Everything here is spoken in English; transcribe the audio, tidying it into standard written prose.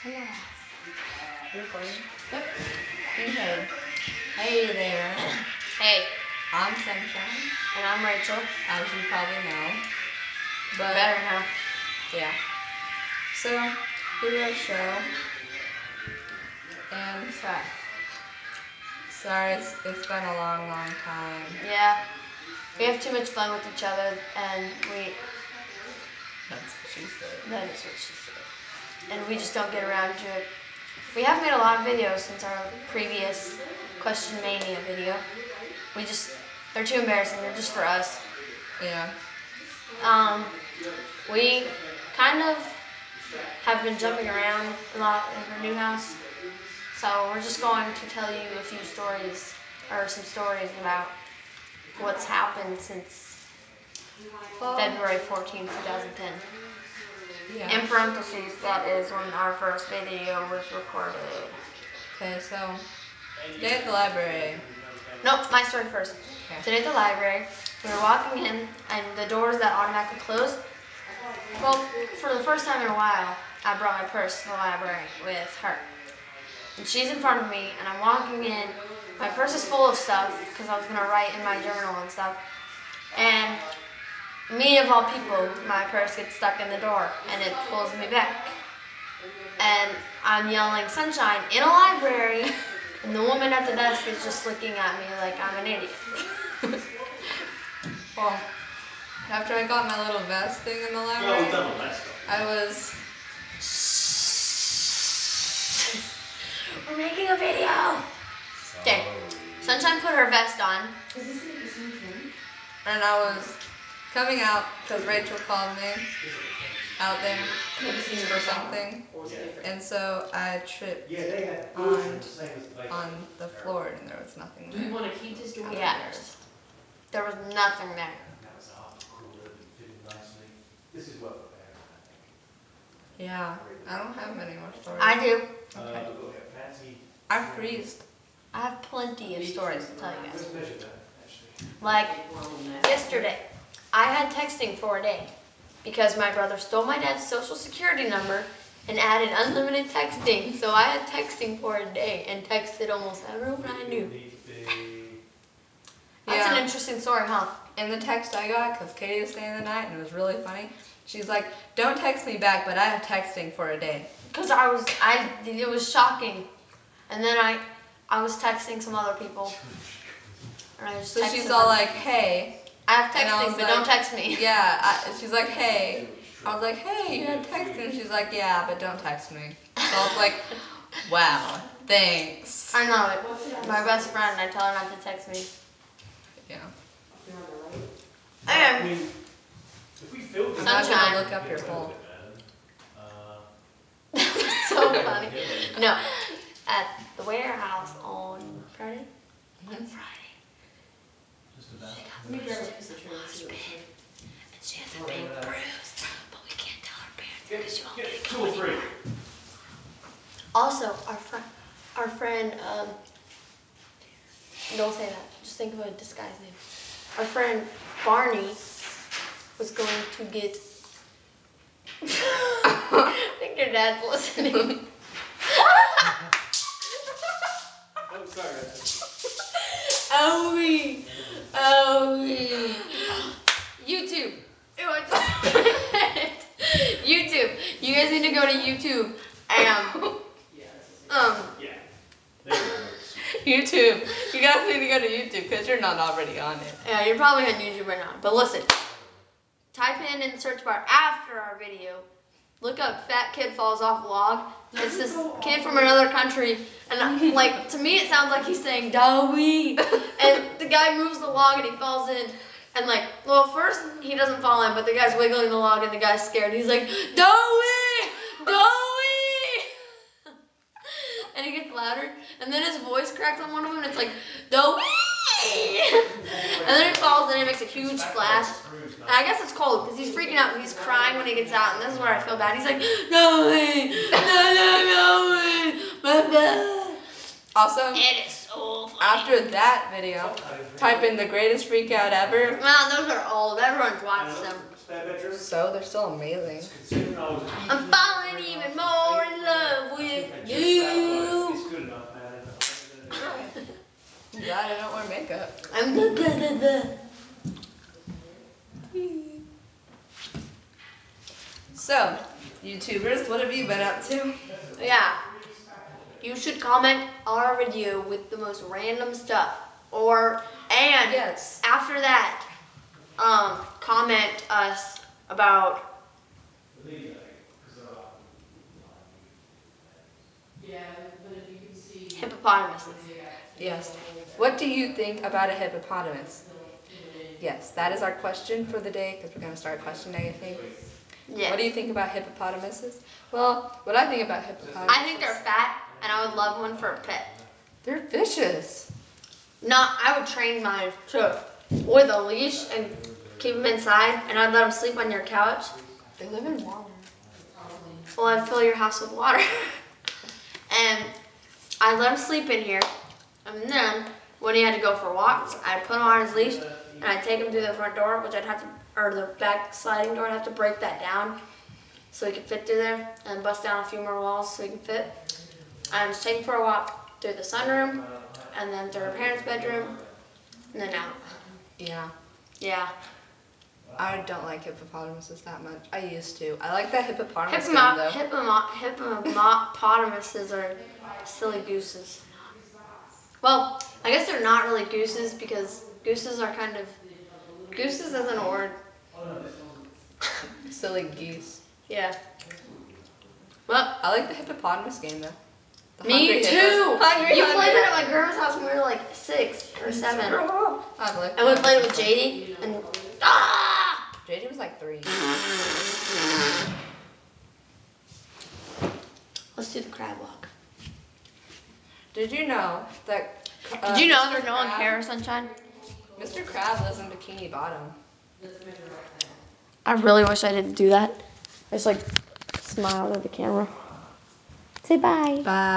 Hello. Recording? Yep. Okay. Hey there. Hey. I'm Sunshine, And I'm Rachel. as you probably know. But Better now. yeah. So here's our show. And sorry, it's been a long time. Yeah. We have too much fun with each other, and That's what she said. that is what she said. And we just don't get around to it. We have made a lot of videos since our previous Question Mania video. They're too embarrassing. They're just for us. Yeah. We kind of have been jumping around a lot in her new house. So we're just going to tell you a few stories, or some stories about what's happened since February 14, 2010. Yeah. In parentheses, that is when our first video was recorded. Okay, so today at the library. Nope, my story first. Okay. Today at the library, we were walking in, and the doors that automatically closed. Well, for the first time in a while, I brought my purse to the library with her. And she's in front of me, and I'm walking in. My purse is full of stuff, because I was going to write in my journal and stuff. And me, of all people, my purse gets stuck in the door, and it pulls me back. And I'm yelling, "Sunshine," in a library, and the woman at the desk is just looking at me like I'm an idiot. Well, after I got my little vest thing in the library, I was... We're making a video! Okay, Sunshine put her vest on. And I was coming out because Rachel called me out there for something. And so I tripped on the floor and there was nothing Do you there. want to keep this door? Yeah, there was nothing there. Yeah, I don't have many more stories. I do. Okay. I freezed. I have plenty of stories to tell you guys. Like, yesterday, I had texting for a day because my brother stole my dad's social security number and added unlimited texting. So I had texting for a day and texted almost everyone I knew. That's an interesting story, huh? In the text I got, because Katie was staying the night and it was really funny, she's like, "Don't text me back, but I have texting for a day." Because it was shocking. And then I was texting some other people. And I just So texted she's all them. like, "Hey." I have and I texting, was but like, don't text me. Yeah, she's like, "Hey." I was like, "Hey, you have texting." And she's like, "Yeah, but don't text me." So I was like, "Wow, thanks." I know it. My best friend, I tell her not to text me. Yeah. And If we filled I'm not Sunshine. gonna look up your poll. so funny. No, at the warehouse on Friday. On Friday. Let me grab a piece of trim and see what it's like. And she has a big bruise, but we can't tell her parents because she won't get it Two going or three. anymore. Also, our friend, don't say that. Just think of a disguise name. Our friend Barney was going to get. I think your dad's listening. Oh, sorry. Owie. Owie. YouTube. Ew, I just- YouTube. You guys need to go to YouTube and Yeah. There you YouTube. You guys need to go to YouTube because you're not already on it. yeah, you're probably on YouTube right now. But listen, type in the search bar after our video. Look up "Fat Kid Falls Off Vlog." It's this kid from another country, and like to me it sounds like he's saying "Dowie," and the guy moves the log and he falls in. And like, well, first he doesn't fall in, but the guy's wiggling the log and the guy's scared. He's like, "Dowie, Dowie," and he gets louder. And then his voice cracks on one of them, and it's like, "Dowie," and then he falls and it makes a huge splash. And I guess it's cold because he's freaking out and he's crying when he gets out, and this is where I feel bad. He's like, "Dowie, Dowie." Also, It is so funny. after that video, type in "the greatest freak out ever." Well, those are old. Everyone's watched them. So they're still amazing. I'm falling even more in love with you. I'm glad I don't wear makeup. I'm the. So, YouTubers, what have you been up to? Yeah. You should comment our video with the most random stuff. And Yes. after that, comment us about hippopotamuses. Yes. What do you think about a hippopotamus? Yes, that is our question for the day because we're going to start questioning, I think. Yeah. What do you think about hippopotamuses? Well, what I think about hippopotamuses... I think they're fat, and I would love one for a pet. They're vicious. No, I would train mine with a leash and keep them inside, and I'd let them sleep on your couch. They live in water. Well, I'd fill your house with water. And I'd let him sleep in here. And then, when he had to go for walks, I'd put him on his leash, and I'd take him through the front door, which I'd have to, or the back sliding door, I'd have to break that down so he could fit through there, and bust down a few more walls so he can fit. And just take him for a walk through the sunroom, and then through her parents' bedroom, and then out. Yeah. Yeah. I don't like hippopotamuses that much. I used to. I like that hippopotamus game, though. Hippopotamuses are silly gooses. Well, I guess they're not really gooses because gooses are kind of... Gooses isn't a word. Silly geese. Yeah. Well, I like the hippopotamus game, though. The me hungry too! hippos. Hungry, You hungry. played it at my grandma's house when we were like 6 or 7. I've liked And we that. played it with JD, and... Ah! JJ was like 3. Let's do the crab walk. Did you know that... Did you know Mr. there's no one Crab- care, Sunshine? Mr. Crab lives in Bikini Bottom. I really wish I didn't do that. I just like smiled at the camera. Say bye. Bye.